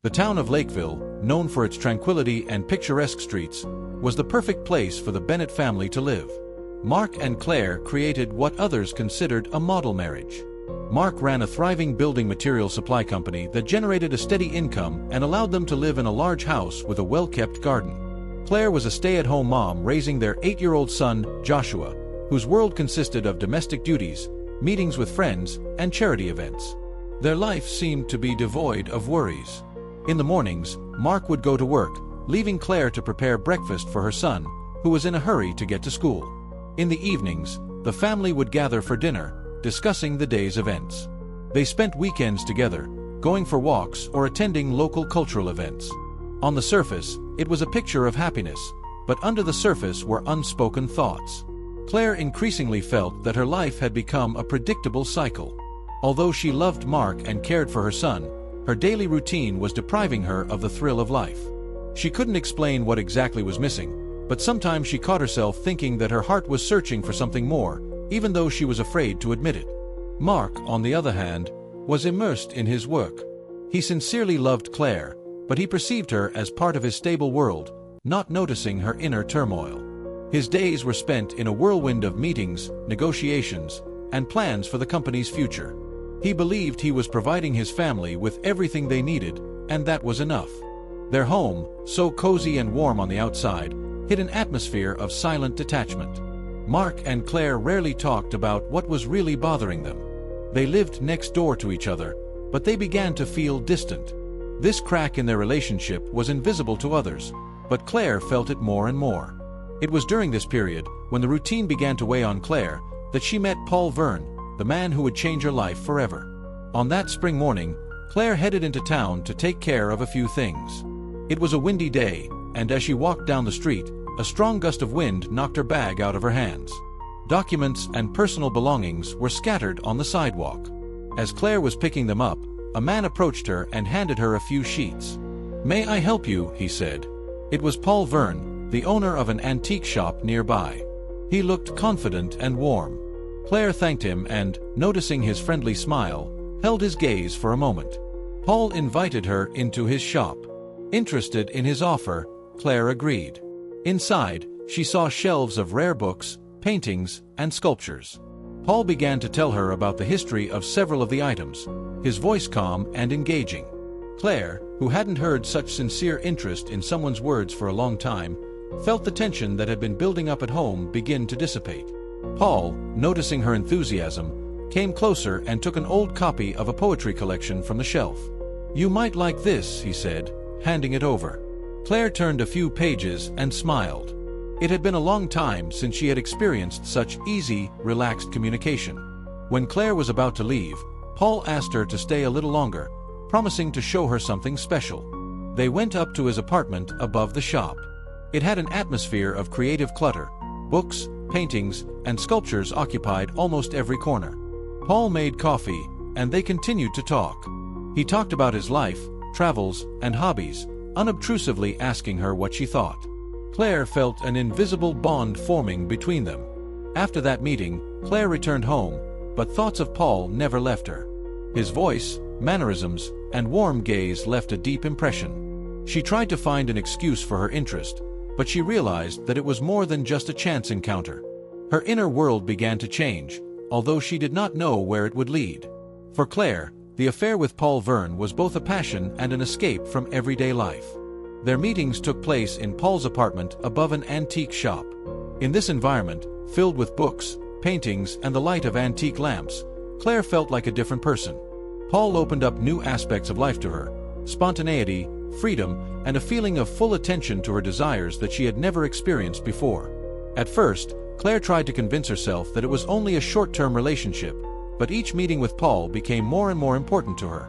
The town of Lakeville, known for its tranquility and picturesque streets, was the perfect place for the Bennett family to live. Mark and Claire created what others considered a model marriage. Mark ran a thriving building material supply company that generated a steady income and allowed them to live in a large house with a well-kept garden. Claire was a stay-at-home mom raising their 8-year-old son, Joshua, whose world consisted of domestic duties, meetings with friends, and charity events. Their life seemed to be devoid of worries. In the mornings, Mark would go to work, leaving Claire to prepare breakfast for her son, who was in a hurry to get to school. In the evenings, the family would gather for dinner, discussing the day's events. They spent weekends together, going for walks or attending local cultural events. On the surface, it was a picture of happiness, but under the surface were unspoken thoughts. Claire increasingly felt that her life had become a predictable cycle. Although she loved Mark and cared for her son, her daily routine was depriving her of the thrill of life. She couldn't explain what exactly was missing, but sometimes she caught herself thinking that her heart was searching for something more, even though she was afraid to admit it. Mark, on the other hand, was immersed in his work. He sincerely loved Claire, but he perceived her as part of his stable world, not noticing her inner turmoil. His days were spent in a whirlwind of meetings, negotiations, and plans for the company's future. He believed he was providing his family with everything they needed, and that was enough. Their home, so cozy and warm on the outside, hid an atmosphere of silent detachment. Mark and Claire rarely talked about what was really bothering them. They lived next door to each other, but they began to feel distant. This crack in their relationship was invisible to others, but Claire felt it more and more. It was during this period, when the routine began to weigh on Claire, that she met Paul Verne, the man who would change her life forever. On that spring morning, Claire headed into town to take care of a few things. It was a windy day, and as she walked down the street, a strong gust of wind knocked her bag out of her hands. Documents and personal belongings were scattered on the sidewalk. As Claire was picking them up, a man approached her and handed her a few sheets. "May I help you?" he said. It was Paul Verne, the owner of an antique shop nearby. He looked confident and warm. Claire thanked him and, noticing his friendly smile, held his gaze for a moment. Paul invited her into his shop. Interested in his offer, Claire agreed. Inside, she saw shelves of rare books, paintings, and sculptures. Paul began to tell her about the history of several of the items, his voice calm and engaging. Claire, who hadn't heard such sincere interest in someone's words for a long time, felt the tension that had been building up at home begin to dissipate. Paul, noticing her enthusiasm, came closer and took an old copy of a poetry collection from the shelf. "You might like this," he said, handing it over. Claire turned a few pages and smiled. It had been a long time since she had experienced such easy, relaxed communication. When Claire was about to leave, Paul asked her to stay a little longer, promising to show her something special. They went up to his apartment above the shop. It had an atmosphere of creative clutter. Books, paintings, and sculptures occupied almost every corner. Paul made coffee, and they continued to talk. He talked about his life, travels, and hobbies, unobtrusively asking her what she thought. Claire felt an invisible bond forming between them. After that meeting, Claire returned home, but thoughts of Paul never left her. His voice, mannerisms, and warm gaze left a deep impression. She tried to find an excuse for her interest, but she realized that it was more than just a chance encounter. Her inner world began to change, although she did not know where it would lead. For Claire, the affair with Paul Verne was both a passion and an escape from everyday life. Their meetings took place in Paul's apartment above an antique shop. In this environment, filled with books, paintings, and the light of antique lamps, Claire felt like a different person. Paul opened up new aspects of life to her: spontaneity, freedom, and a feeling of full attention to her desires that she had never experienced before. At first, Claire tried to convince herself that it was only a short-term relationship, but each meeting with Paul became more and more important to her.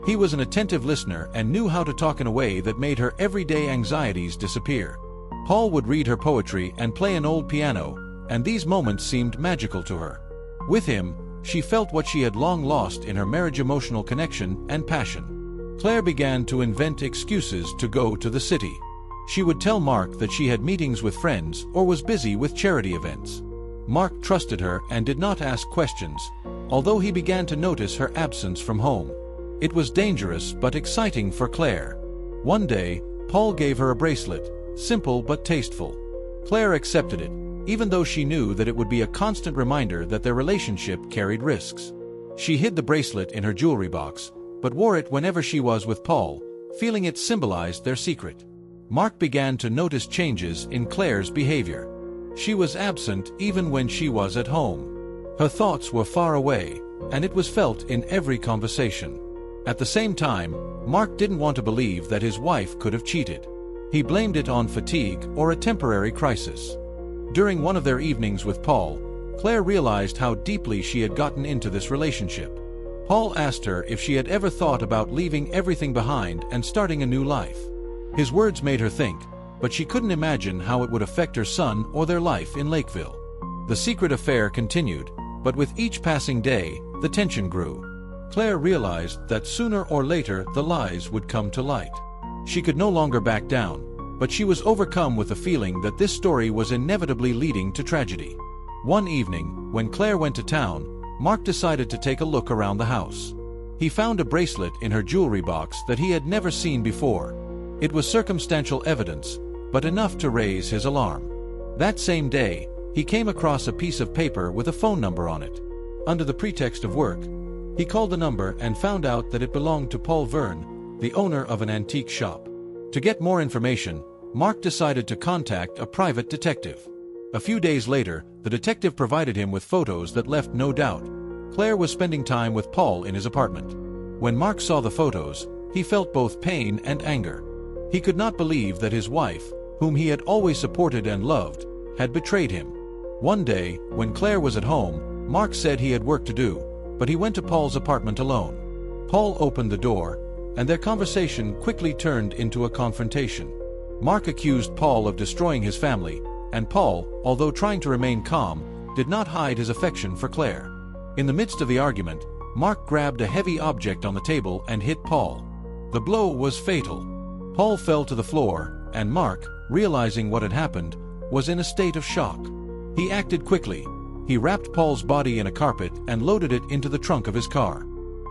He was an attentive listener and knew how to talk in a way that made her everyday anxieties disappear. Paul would read her poetry and play an old piano, and these moments seemed magical to her. With him, she felt what she had long lost in her marriage: emotional connection and passion. Claire began to invent excuses to go to the city. She would tell Mark that she had meetings with friends or was busy with charity events. Mark trusted her and did not ask questions, although he began to notice her absence from home. It was dangerous but exciting for Claire. One day, Paul gave her a bracelet, simple but tasteful. Claire accepted it, even though she knew that it would be a constant reminder that their relationship carried risks. She hid the bracelet in her jewelry box, but wore it whenever she was with Paul, feeling it symbolized their secret. Mark began to notice changes in Claire's behavior. She was absent even when she was at home. Her thoughts were far away, and it was felt in every conversation. At the same time, Mark didn't want to believe that his wife could have cheated. He blamed it on fatigue or a temporary crisis. During one of their evenings with Paul, Claire realized how deeply she had gotten into this relationship. Paul asked her if she had ever thought about leaving everything behind and starting a new life. His words made her think, but she couldn't imagine how it would affect her son or their life in Lakeville. The secret affair continued, but with each passing day, the tension grew. Claire realized that sooner or later the lies would come to light. She could no longer back down, but she was overcome with the feeling that this story was inevitably leading to tragedy. One evening, when Claire went to town, Mark decided to take a look around the house. He found a bracelet in her jewelry box that he had never seen before. It was circumstantial evidence, but enough to raise his alarm. That same day, he came across a piece of paper with a phone number on it. Under the pretext of work, he called the number and found out that it belonged to Paul Verne, the owner of an antique shop. To get more information, Mark decided to contact a private detective. A few days later, the detective provided him with photos that left no doubt. Claire was spending time with Paul in his apartment. When Mark saw the photos, he felt both pain and anger. He could not believe that his wife, whom he had always supported and loved, had betrayed him. One day, when Claire was at home, Mark said he had work to do, but he went to Paul's apartment alone. Paul opened the door, and their conversation quickly turned into a confrontation. Mark accused Paul of destroying his family, and Paul, although trying to remain calm, did not hide his affection for Claire. In the midst of the argument, Mark grabbed a heavy object on the table and hit Paul. The blow was fatal. Paul fell to the floor, and Mark, realizing what had happened, was in a state of shock. He acted quickly. He wrapped Paul's body in a carpet and loaded it into the trunk of his car.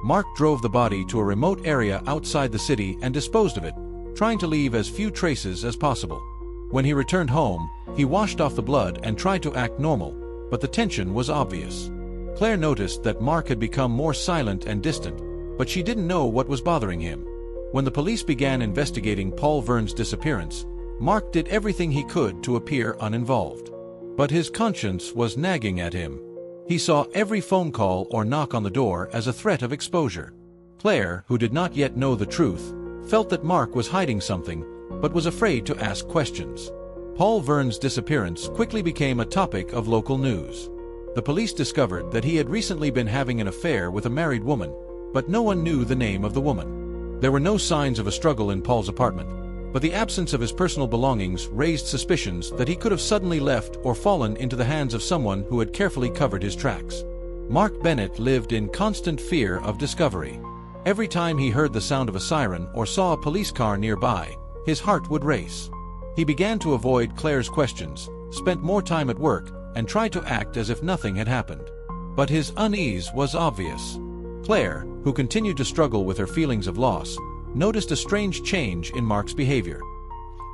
Mark drove the body to a remote area outside the city and disposed of it, trying to leave as few traces as possible. When he returned home, he washed off the blood and tried to act normal, but the tension was obvious. Claire noticed that Mark had become more silent and distant, but she didn't know what was bothering him. When the police began investigating Paul Verne's disappearance, Mark did everything he could to appear uninvolved. But his conscience was nagging at him. He saw every phone call or knock on the door as a threat of exposure. Claire, who did not yet know the truth, felt that Mark was hiding something, but was afraid to ask questions. Paul Verne's disappearance quickly became a topic of local news. The police discovered that he had recently been having an affair with a married woman, but no one knew the name of the woman. There were no signs of a struggle in Paul's apartment, but the absence of his personal belongings raised suspicions that he could have suddenly left or fallen into the hands of someone who had carefully covered his tracks. Mark Bennett lived in constant fear of discovery. Every time he heard the sound of a siren or saw a police car nearby, his heart would race. He began to avoid Claire's questions, spent more time at work, and tried to act as if nothing had happened. But his unease was obvious. Claire, who continued to struggle with her feelings of loss, noticed a strange change in Mark's behavior.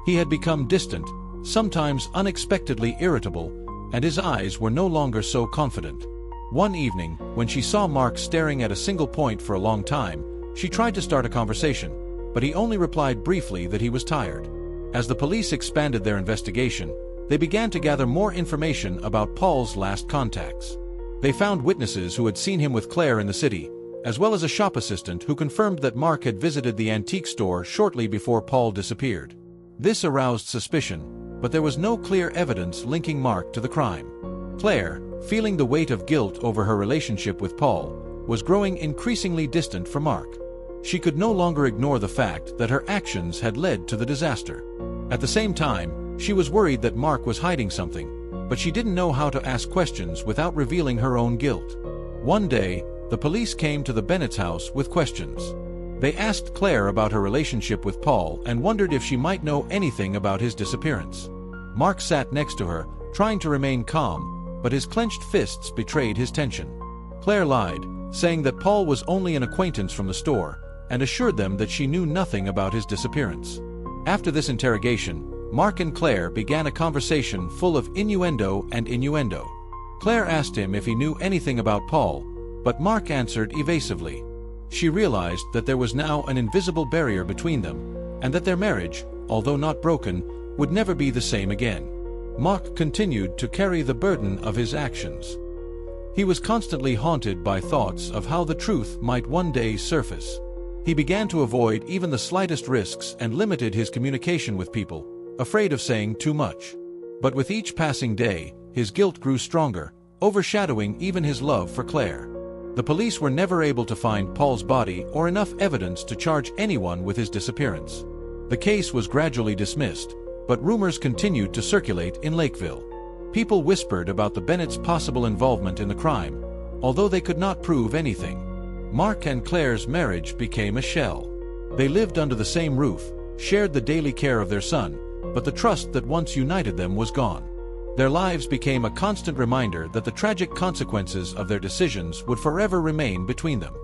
He had become distant, sometimes unexpectedly irritable, and his eyes were no longer so confident. One evening, when she saw Mark staring at a single point for a long time, she tried to start a conversation, but he only replied briefly that he was tired. As the police expanded their investigation, they began to gather more information about Paul's last contacts. They found witnesses who had seen him with Claire in the city, as well as a shop assistant who confirmed that Mark had visited the antique store shortly before Paul disappeared. This aroused suspicion, but there was no clear evidence linking Mark to the crime. Claire, feeling the weight of guilt over her relationship with Paul, was growing increasingly distant from Mark. She could no longer ignore the fact that her actions had led to the disaster. At the same time, she was worried that Mark was hiding something, but she didn't know how to ask questions without revealing her own guilt. One day, the police came to the Bennett's house with questions. They asked Claire about her relationship with Paul and wondered if she might know anything about his disappearance. Mark sat next to her, trying to remain calm, but his clenched fists betrayed his tension. Claire lied, saying that Paul was only an acquaintance from the store, and assured them that she knew nothing about his disappearance. After this interrogation, Mark and Claire began a conversation full of innuendo and innuendo. Claire asked him if he knew anything about Paul, but Mark answered evasively. She realized that there was now an invisible barrier between them, and that their marriage, although not broken, would never be the same again. Mark continued to carry the burden of his actions. He was constantly haunted by thoughts of how the truth might one day surface. He began to avoid even the slightest risks and limited his communication with people, afraid of saying too much. But with each passing day, his guilt grew stronger, overshadowing even his love for Claire. The police were never able to find Paul's body or enough evidence to charge anyone with his disappearance. The case was gradually dismissed, but rumors continued to circulate in Lakeville. People whispered about the Bennetts' possible involvement in the crime, although they could not prove anything. Mark and Claire's marriage became a shell. They lived under the same roof, shared the daily care of their son, but the trust that once united them was gone. Their lives became a constant reminder that the tragic consequences of their decisions would forever remain between them.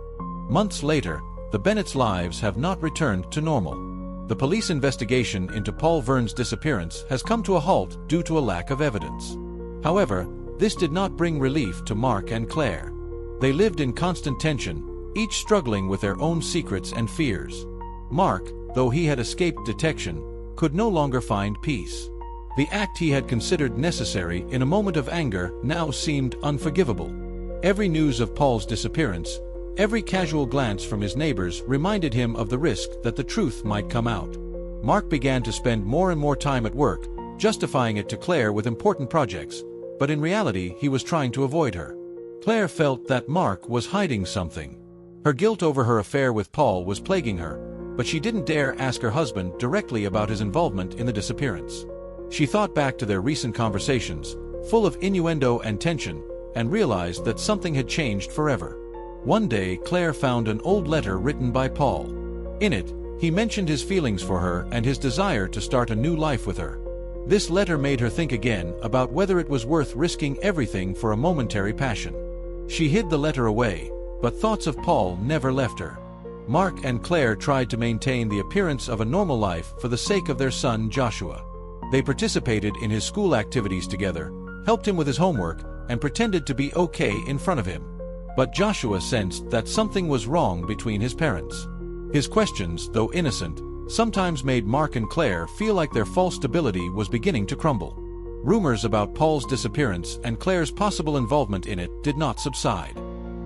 Months later, the Bennetts' lives have not returned to normal. The police investigation into Paul Verne's disappearance has come to a halt due to a lack of evidence. However, this did not bring relief to Mark and Claire. They lived in constant tension, each struggling with their own secrets and fears. Mark, though he had escaped detection, could no longer find peace. The act he had considered necessary in a moment of anger now seemed unforgivable. Every news of Paul's disappearance, every casual glance from his neighbors reminded him of the risk that the truth might come out. Mark began to spend more and more time at work, justifying it to Claire with important projects, but in reality he was trying to avoid her. Claire felt that Mark was hiding something. Her guilt over her affair with Paul was plaguing her, but she didn't dare ask her husband directly about his involvement in the disappearance. She thought back to their recent conversations, full of innuendo and tension, and realized that something had changed forever. One day, Claire found an old letter written by Paul. In it, he mentioned his feelings for her and his desire to start a new life with her. This letter made her think again about whether it was worth risking everything for a momentary passion. She hid the letter away, but thoughts of Paul never left her. Mark and Claire tried to maintain the appearance of a normal life for the sake of their son Joshua. They participated in his school activities together, helped him with his homework, and pretended to be okay in front of him. But Joshua sensed that something was wrong between his parents. His questions, though innocent, sometimes made Mark and Claire feel like their false stability was beginning to crumble. Rumors about Paul's disappearance and Claire's possible involvement in it did not subside.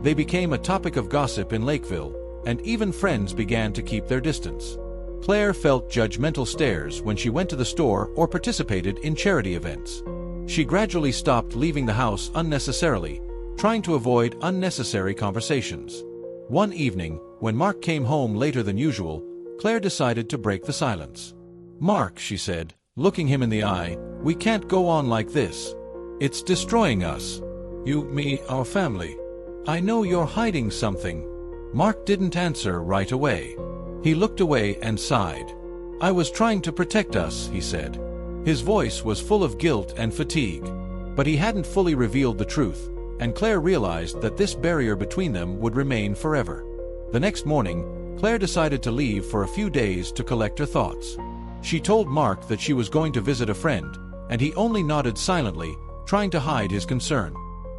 They became a topic of gossip in Lakeville, and even friends began to keep their distance. Claire felt judgmental stares when she went to the store or participated in charity events. She gradually stopped leaving the house unnecessarily, trying to avoid unnecessary conversations. One evening, when Mark came home later than usual, Claire decided to break the silence. "Mark," she said, looking him in the eye, "we can't go on like this. It's destroying us. You, me, our family. I know you're hiding something." Mark didn't answer right away. He looked away and sighed. "I was trying to protect us," he said. His voice was full of guilt and fatigue. But he hadn't fully revealed the truth, and Claire realized that this barrier between them would remain forever. The next morning, Claire decided to leave for a few days to collect her thoughts. She told Mark that she was going to visit a friend, and he only nodded silently, trying to hide his concern.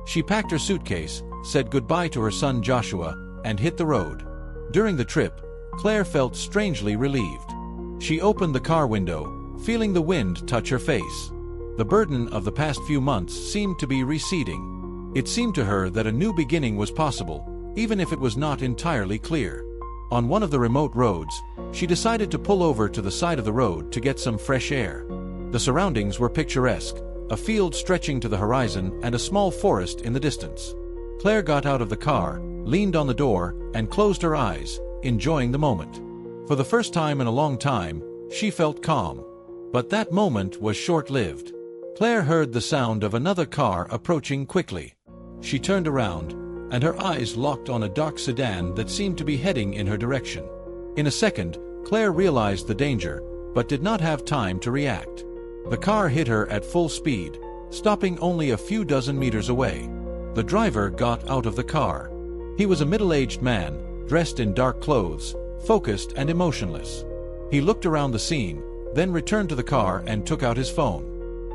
She packed her suitcase, said goodbye to her son Joshua, and hit the road. During the trip, Claire felt strangely relieved. She opened the car window, feeling the wind touch her face. The burden of the past few months seemed to be receding. It seemed to her that a new beginning was possible, even if it was not entirely clear. On one of the remote roads, she decided to pull over to the side of the road to get some fresh air. The surroundings were picturesque, a field stretching to the horizon and a small forest in the distance. Claire got out of the car, leaned on the door, and closed her eyes, enjoying the moment. For the first time in a long time, she felt calm. But that moment was short-lived. Claire heard the sound of another car approaching quickly. She turned around, and her eyes locked on a dark sedan that seemed to be heading in her direction. In a second, Claire realized the danger, but did not have time to react. The car hit her at full speed, stopping only a few dozen meters away. The driver got out of the car. He was a middle-aged man, dressed in dark clothes, focused and emotionless. He looked around the scene, then returned to the car and took out his phone.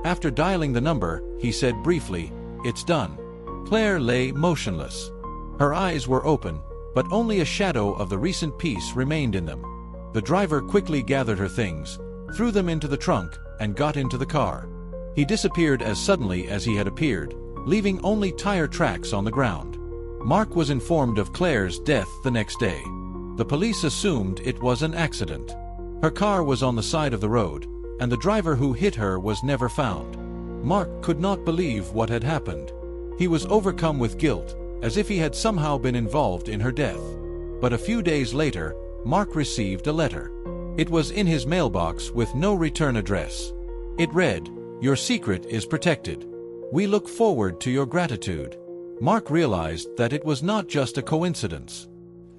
After dialing the number, he said briefly, "It's done." Claire lay motionless. Her eyes were open, but only a shadow of the recent peace remained in them. The driver quickly gathered her things, threw them into the trunk, and got into the car. He disappeared as suddenly as he had appeared, leaving only tire tracks on the ground. Mark was informed of Claire's death the next day. The police assumed it was an accident. Her car was on the side of the road, and the driver who hit her was never found. Mark could not believe what had happened. He was overcome with guilt, as if he had somehow been involved in her death. But a few days later, Mark received a letter. It was in his mailbox with no return address. It read, "Your secret is protected. We look forward to your gratitude." Mark realized that it was not just a coincidence.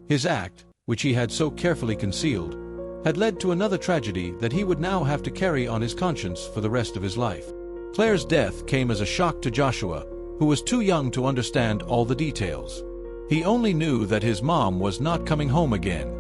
His act, which he had so carefully concealed, had led to another tragedy that he would now have to carry on his conscience for the rest of his life. Claire's death came as a shock to Joshua, who was too young to understand all the details. He only knew that his mom was not coming home again.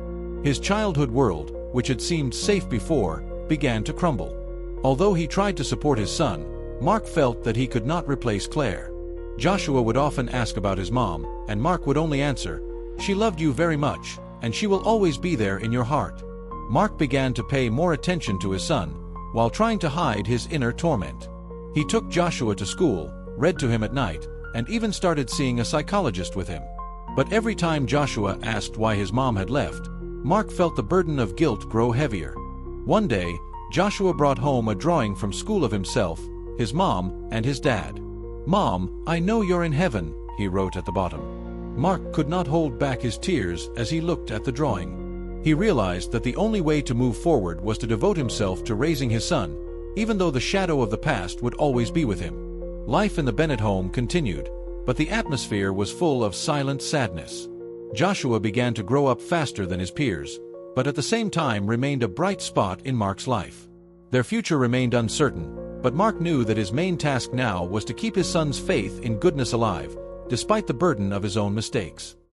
His childhood world, which had seemed safe before, began to crumble. Although he tried to support his son, Mark felt that he could not replace Claire. Joshua would often ask about his mom, and Mark would only answer, "She loved you very much, and she will always be there in your heart." Mark began to pay more attention to his son, while trying to hide his inner torment. He took Joshua to school, read to him at night, and even started seeing a psychologist with him. But every time Joshua asked why his mom had left, Mark felt the burden of guilt grow heavier. One day, Joshua brought home a drawing from school of himself, his mom, and his dad. "Mom, I know you're in heaven," he wrote at the bottom. Mark could not hold back his tears as he looked at the drawing. He realized that the only way to move forward was to devote himself to raising his son, even though the shadow of the past would always be with him. Life in the Bennett home continued, but the atmosphere was full of silent sadness. Joshua began to grow up faster than his peers, but at the same time remained a bright spot in Mark's life. Their future remained uncertain, but Mark knew that his main task now was to keep his son's faith in goodness alive, despite the burden of his own mistakes.